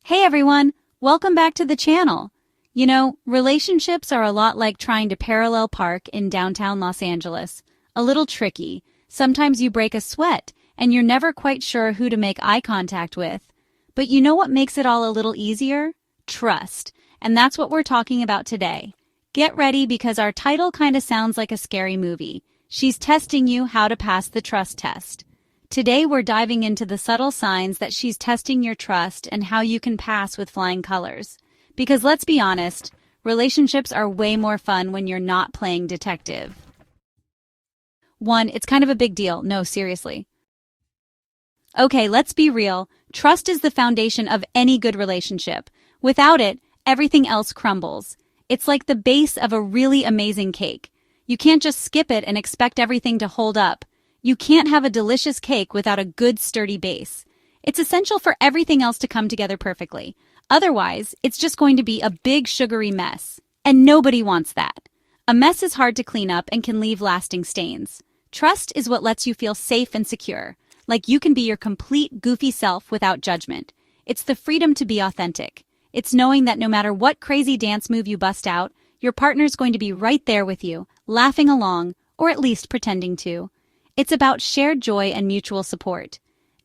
Hey everyone, welcome back to the channel. Relationships are a lot like trying to parallel park in downtown Los Angeles. A little tricky. Sometimes you break a sweat, and you're never quite sure who to make eye contact with. But you know what makes it all a little easier? Trust. And that's what we're talking about today. Get ready because our title kind of sounds like a scary movie. She's testing you how to pass the trust test. Today we're diving into the subtle signs that she's testing your trust and how you can pass with flying colors. Because let's be honest, relationships are way more fun when you're not playing detective. 1. It's kind of a big deal. No, seriously. Okay, let's be real. Trust is the foundation of any good relationship. Without it, everything else crumbles. It's like the base of a really amazing cake. You can't just skip it and expect everything to hold up. You can't have a delicious cake without a good, sturdy base. It's essential for everything else to come together perfectly. Otherwise, it's just going to be a big, sugary mess. And nobody wants that. A mess is hard to clean up and can leave lasting stains. Trust is what lets you feel safe and secure, like you can be your complete, goofy self without judgment. It's the freedom to be authentic. It's knowing that no matter what crazy dance move you bust out, your partner's going to be right there with you, laughing along, or at least pretending to. It's about shared joy and mutual support.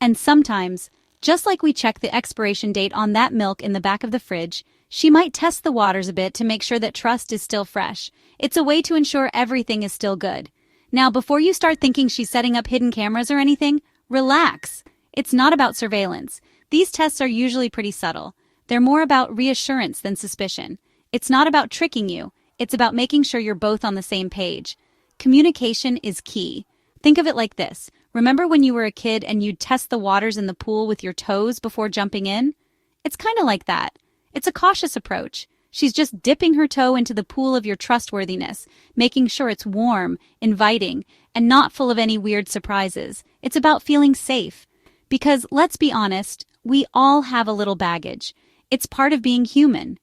And sometimes, just like we check the expiration date on that milk in the back of the fridge, she might test the waters a bit to make sure that trust is still fresh. It's a way to ensure everything is still good. Now, before you start thinking she's setting up hidden cameras or anything, relax. It's not about surveillance. These tests are usually pretty subtle. They're more about reassurance than suspicion. It's not about tricking you. It's about making sure you're both on the same page. Communication is key. Think of it like this. Remember when you were a kid and you'd test the waters in the pool with your toes before jumping in? It's kind of like that. It's a cautious approach. She's just dipping her toe into the pool of your trustworthiness, making sure it's warm, inviting, and not full of any weird surprises. It's about feeling safe. Because, let's be honest, we all have a little baggage. It's part of being human.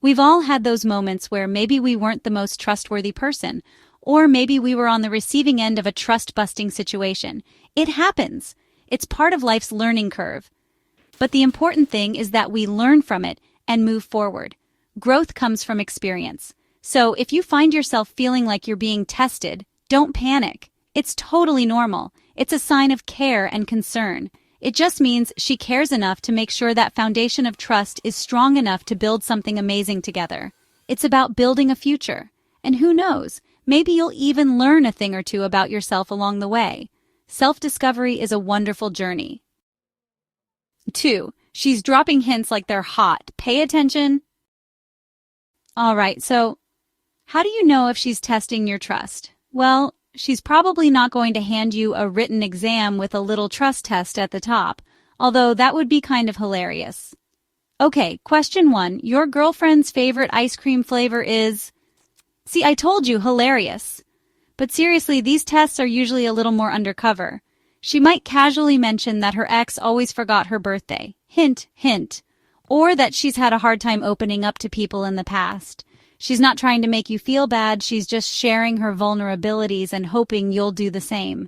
We've all had those moments where maybe we weren't the most trustworthy person, or maybe we were on the receiving end of a trust-busting situation. It happens. It's part of life's learning curve. But the important thing is that we learn from it and move forward. Growth comes from experience. So if you find yourself feeling like you're being tested, don't panic. It's totally normal. It's a sign of care and concern. It just means she cares enough to make sure that foundation of trust is strong enough to build something amazing together. It's about building a future. And who knows? Maybe you'll even learn a thing or two about yourself along the way. Self-discovery is a wonderful journey. 2. She's dropping hints like they're hot. Pay attention. Alright, so how do you know if she's testing your trust? Well, she's probably not going to hand you a written exam with a little trust test at the top, although that would be kind of hilarious. Okay, question 1. Your girlfriend's favorite ice cream flavor is... See, I told you, hilarious. But seriously, these tests are usually a little more undercover. She might casually mention that her ex always forgot her birthday. Hint, hint. Or that she's had a hard time opening up to people in the past. She's not trying to make you feel bad, she's just sharing her vulnerabilities and hoping you'll do the same.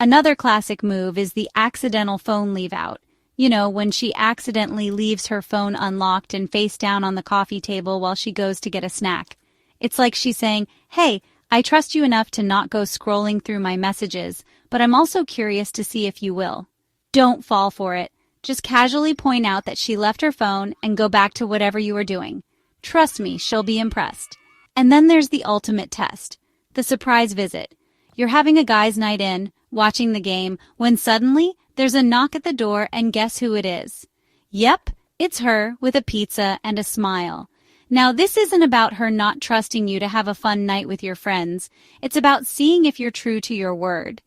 Another classic move is the accidental phone leave out. You know, when she accidentally leaves her phone unlocked and face down on the coffee table while she goes to get a snack. It's like she's saying, hey, I trust you enough to not go scrolling through my messages, but I'm also curious to see if you will. Don't fall for it. Just casually point out that she left her phone and go back to whatever you were doing. Trust me, she'll be impressed. And then there's the ultimate test, the surprise visit. You're having a guy's night in, watching the game, when suddenly there's a knock at the door and guess who it is? Yep, it's her with a pizza and a smile. Now, this isn't about her not trusting you to have a fun night with your friends. It's about seeing if you're true to your word.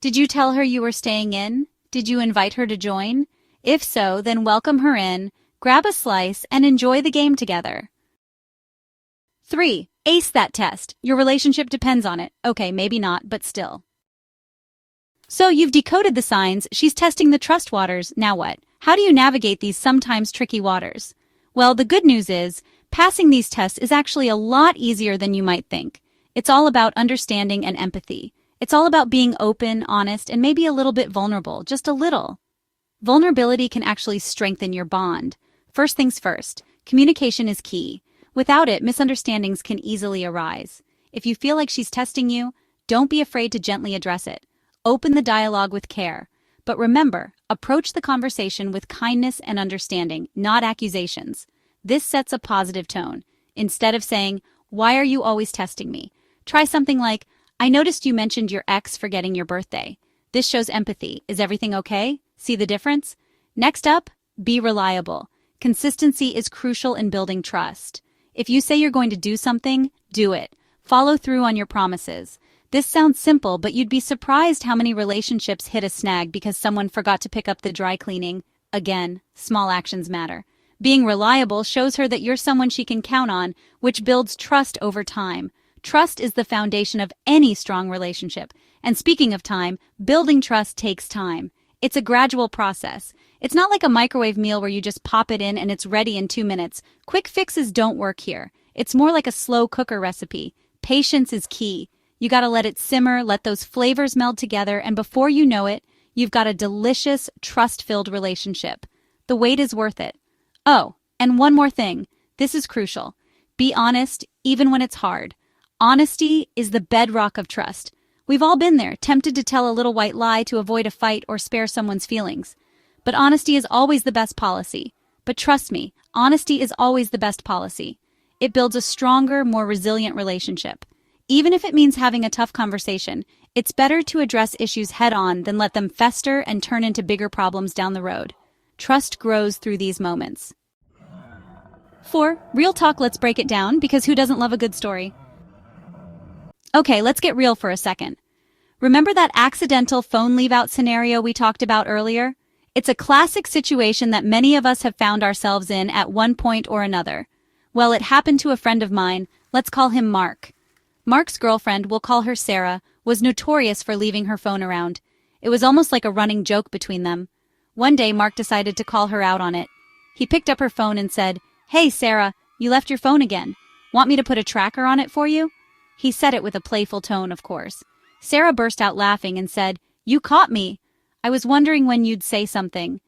Did you tell her you were staying in? Did you invite her to join? If so, then welcome her in, grab a slice, and enjoy the game together. 3. Ace that test. Your relationship depends on it. Okay, maybe not, but still. So you've decoded the signs. She's testing the trust waters. Now what? How do you navigate these sometimes tricky waters? Well, the good news is, passing these tests is actually a lot easier than you might think. It's all about understanding and empathy. It's all about being open, honest, and maybe a little bit vulnerable, just a little. Vulnerability can actually strengthen your bond. First things first, communication is key. Without it, misunderstandings can easily arise. If you feel like she's testing you, don't be afraid to gently address it. Open the dialogue with care. But remember, approach the conversation with kindness and understanding, not accusations. This sets a positive tone. Instead of saying, "Why are you always testing me?" Try something like, "I noticed you mentioned your ex forgetting your birthday. This shows empathy. Is everything okay? See the difference?" Next up, be reliable. Consistency is crucial in building trust. If you say you're going to do something, do it. Follow through on your promises. This sounds simple, but you'd be surprised how many relationships hit a snag because someone forgot to pick up the dry cleaning. Again, small actions matter. Being reliable shows her that you're someone she can count on, which builds trust over time. Trust is the foundation of any strong relationship. And speaking of time, building trust takes time. It's a gradual process. It's not like a microwave meal where you just pop it in and it's ready in 2 minutes. Quick fixes don't work here. It's more like a slow cooker recipe. Patience is key. You gotta let it simmer, let those flavors meld together, and before you know it, you've got a delicious, trust-filled relationship. The wait is worth it. Oh, and one more thing. This is crucial. Be honest, even when it's hard. Honesty is the bedrock of trust. We've all been there, tempted to tell a little white lie to avoid a fight or spare someone's feelings. But honesty is always the best policy. But trust me, honesty is always the best policy. It builds a stronger, more resilient relationship. Even if it means having a tough conversation, it's better to address issues head-on than let them fester and turn into bigger problems down the road. Trust grows through these moments. 4. Real talk, let's break it down, because who doesn't love a good story? Okay, let's get real for a second. Remember that accidental phone leave-out scenario we talked about earlier? It's a classic situation that many of us have found ourselves in at one point or another. Well, it happened to a friend of mine. Let's call him Mark. Mark's girlfriend, we'll call her Sarah, was notorious for leaving her phone around. It was almost like a running joke between them. One day, Mark decided to call her out on it. He picked up her phone and said, "Hey, Sarah, you left your phone again. Want me to put a tracker on it for you?" He said it with a playful tone, of course. Sarah burst out laughing and said, "You caught me. I was wondering when you'd say something."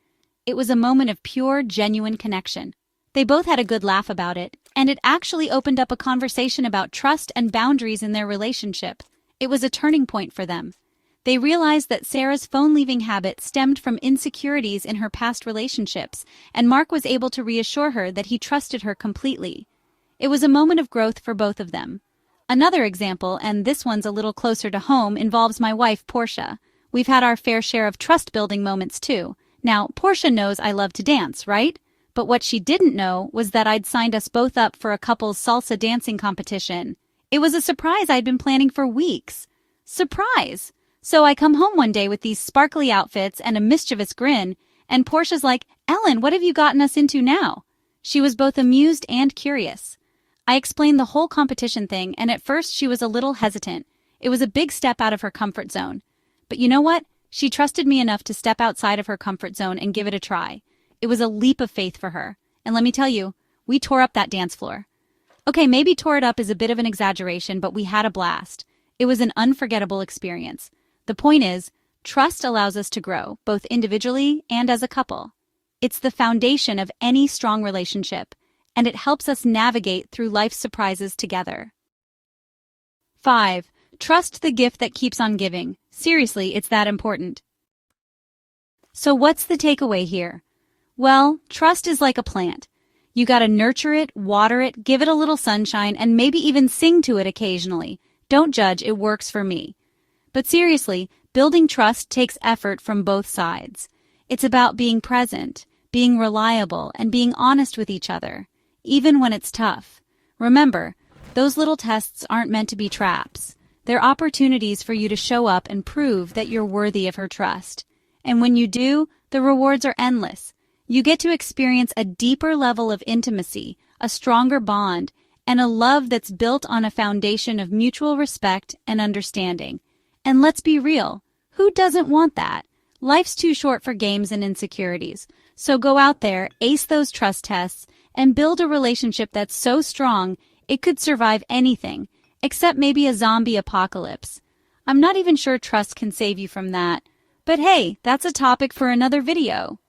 It was a moment of pure, genuine connection. They both had a good laugh about it, and it actually opened up a conversation about trust and boundaries in their relationship. It was a turning point for them. They realized that Sarah's phone-leaving habit stemmed from insecurities in her past relationships, and Mark was able to reassure her that he trusted her completely. It was a moment of growth for both of them. Another example, and this one's a little closer to home, involves my wife, Portia. We've had our fair share of trust-building moments, too. Now, Portia knows I love to dance, right? But what she didn't know was that I'd signed us both up for a couple's salsa dancing competition. It was a surprise I'd been planning for weeks. Surprise! So I come home one day with these sparkly outfits and a mischievous grin, and Portia's like, "Ellen, what have you gotten us into now?" She was both amused and curious. I explained the whole competition thing, and at first she was a little hesitant. It was a big step out of her comfort zone. But you know what? She trusted me enough to step outside of her comfort zone and give it a try. It was a leap of faith for her. And let me tell you, we tore up that dance floor. Okay, maybe tore it up is a bit of an exaggeration, but we had a blast. It was an unforgettable experience. The point is, trust allows us to grow, both individually and as a couple. It's the foundation of any strong relationship, and it helps us navigate through life's surprises together. 5. Trust the gift that keeps on giving. Seriously, it's that important. So what's the takeaway here? Well, trust is like a plant. You gotta nurture it, water it, give it a little sunshine, and maybe even sing to it occasionally. Don't judge, it works for me. But seriously, building trust takes effort from both sides. It's about being present, being reliable, and being honest with each other, even when it's tough. Remember, those little tests aren't meant to be traps. They're opportunities for you to show up and prove that you're worthy of her trust. And when you do, the rewards are endless. You get to experience a deeper level of intimacy, a stronger bond, and a love that's built on a foundation of mutual respect and understanding. And let's be real, who doesn't want that? Life's too short for games and insecurities. So go out there, ace those trust tests, and build a relationship that's so strong it could survive anything, except maybe a zombie apocalypse. I'm not even sure trust can save you from that. But hey, that's a topic for another video.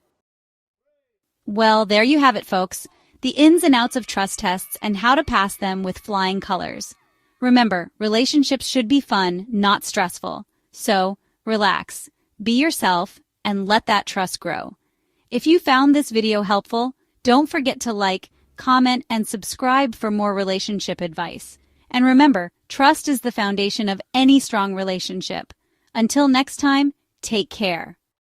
Well, there you have it, folks. The ins and outs of trust tests and how to pass them with flying colors. Remember, relationships should be fun, not stressful. So, relax, be yourself, and let that trust grow. If you found this video helpful, don't forget to like, comment, and subscribe for more relationship advice. And remember, trust is the foundation of any strong relationship. Until next time, take care.